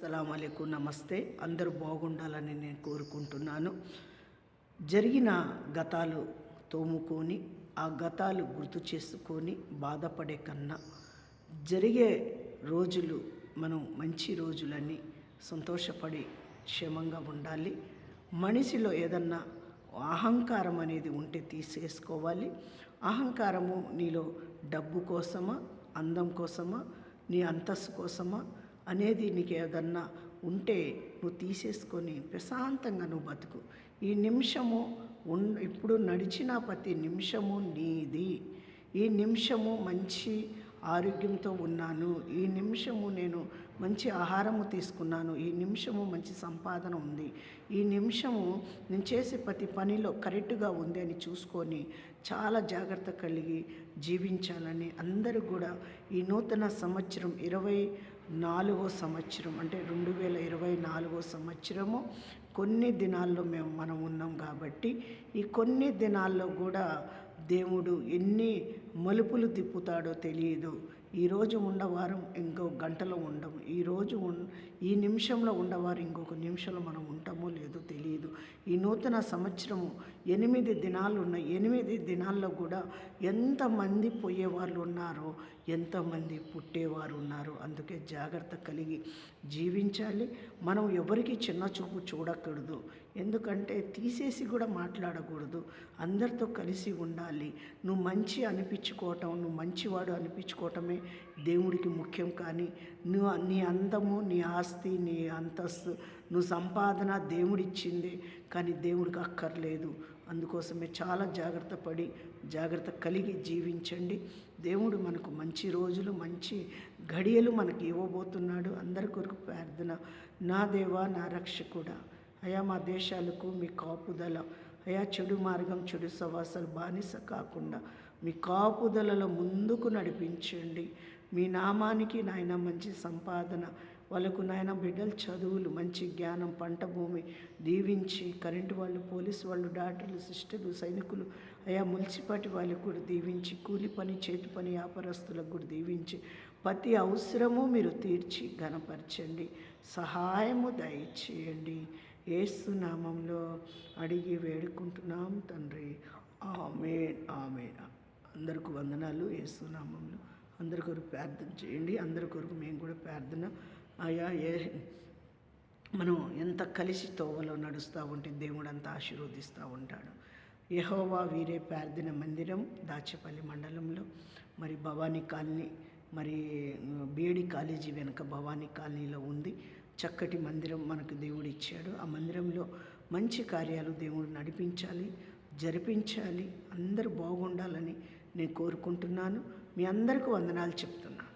అస్సలాముఅలైకుం, నమస్తే. అందరూ బాగుండాలని నేను కోరుకుంటున్నాను. జరిగిన గతాలు తోముకొని ఆ గతాలు గుర్తు చేసుకొని బాధపడే కన్నా జరిగే రోజులు మనం మంచి రోజులని సంతోషపడి క్షేమంగా ఉండాలి. మనిషిలో ఏదన్నా అహంకారం అనేది ఉంటే తీసేసుకోవాలి. అహంకారము నీలో డబ్బు కోసమా, అందం కోసమా, నీ అంతస్తు కోసమా అనేది నీకు ఏదన్నా ఉంటే నువ్వు తీసేసుకొని ప్రశాంతంగా నువ్వు బతుకు. ఈ నిమిషము ఇప్పుడు నడిచిన ప్రతి నిమిషము నీది. ఈ నిమిషము మంచి ఆరోగ్యంతో ఉన్నాను, ఈ నిమిషము నేను మంచి ఆహారము తీసుకున్నాను, ఈ నిమిషము మంచి సంపాదన ఉంది, ఈ నిమిషము నేను చేసే ప్రతి పనిలో కరెక్ట్గా ఉంది అని చూసుకొని చాలా జాగ్రత్త కలిగి జీవించాలని అందరూ కూడా ఈ నూతన సంవత్సరం 24వ సంవత్సరం అంటే 2024వ సంవత్సరము కొన్ని దినాల్లో మనం ఉన్నాం కాబట్టి ఈ కొన్ని దినాల్లో కూడా దేవుడు ఎన్ని మలుపులు తిప్పుతాడో తెలియదు. ఈరోజు ఉండవారం ఇంకో గంటలో ఉండం, ఈ నిమిషంలో ఉండవారు ఇంకొక నిమిషంలో మనం ఉంటామో లేదో తెలియదు. ఈ నూతన సంవత్సరము 8 దినాలు ఉన్నాయి. 8 దినాల్లో కూడా ఎంతమంది పోయేవాళ్ళు ఉన్నారో, ఎంతమంది పుట్టేవారు ఉన్నారు. అందుకే జాగ్రత్త కలిగి జీవించాలి. మనం ఎవరికి చిన్న చూపు చూడకూడదు, ఎందుకంటే తీసేసి కూడా మాట్లాడకూడదు. అందరితో కలిసి ఉండాలి. నువ్వు మంచి అనిపించుకోవటం, నువ్వు మంచివాడు అనిపించుకోవటమే దేవుడికి ముఖ్యం. కానీ నీ అందము, నీ ఆస్తి, నీ అంతస్తు, నువ్వు సంపాదన దేవుడిచ్చింది, కానీ దేవుడికి అక్కర్లేదు. అందుకోసమే చాలా జాగ్రత్త కలిగి జీవించండి. దేవుడు మనకు మంచి రోజులు, మంచి గడియలు మనకి ఇవ్వబోతున్నాడు. అందరి కొరకు ప్రార్థన. నా దేవా, నా రక్షకుడా, అయా మా దేశాలకు మీ కాపుదల, అయా చెడు మార్గం, చెడు సవాసాలు బానిస కాకుండా మీ కాపుదలలో ముందుకు నడిపించండి. మీ నామానికి నాయన మంచి సంపాదన, వాళ్ళకు నాయన బిడ్డల చదువులు, మంచి జ్ఞానం, పంట భూమి దీవించి, కరెంటు వాళ్ళు, పోలీసు వాళ్ళు, డాక్టర్లు, సిస్టర్లు, సైనికులు, అయా మున్సిపాలిటీ వాళ్ళకు కూడా దీవించి, కూలి పని, చేతి పని వ్యాపారస్తులకు కూడా దీవించి, ప్రతి అవసరము మీరు తీర్చి ఘనపరచండి. సహాయము దయచేయండి. యేసు నామంలో అడిగి వేడుకుంటున్నాం తండ్రి. ఆమేన్, ఆమేన్. అందరికీ వందనాలు. యేసు నామంలో అందరి కొరకు ప్రార్థన చేయండి. అందరి కొరకు మేము కూడా ప్రార్థన. అయా మనం ఎంత కలిసి తోవలో నడుస్తూ ఉంటే దేవుడు అంత ఆశీర్వదిస్తూ ఉంటాడు. యెహోవా వీరే ప్రార్థన మందిరం దాచేపల్లి మండలంలో మరి భవానీ కాలనీ, మరి బీడి కాలేజీ వెనుక భవానీ కాలనీలో ఉంది. చక్కటి మందిరం మనకు దేవుడు ఇచ్చాడు. ఆ మందిరంలో మంచి కార్యాలు దేవుడు నడిపించాలి, జరిపించాలి. అందరూ బాగుండాలని నేను కోరుకుంటున్నాను. మీ అందరికీ వందనాలు చెప్తున్నాను.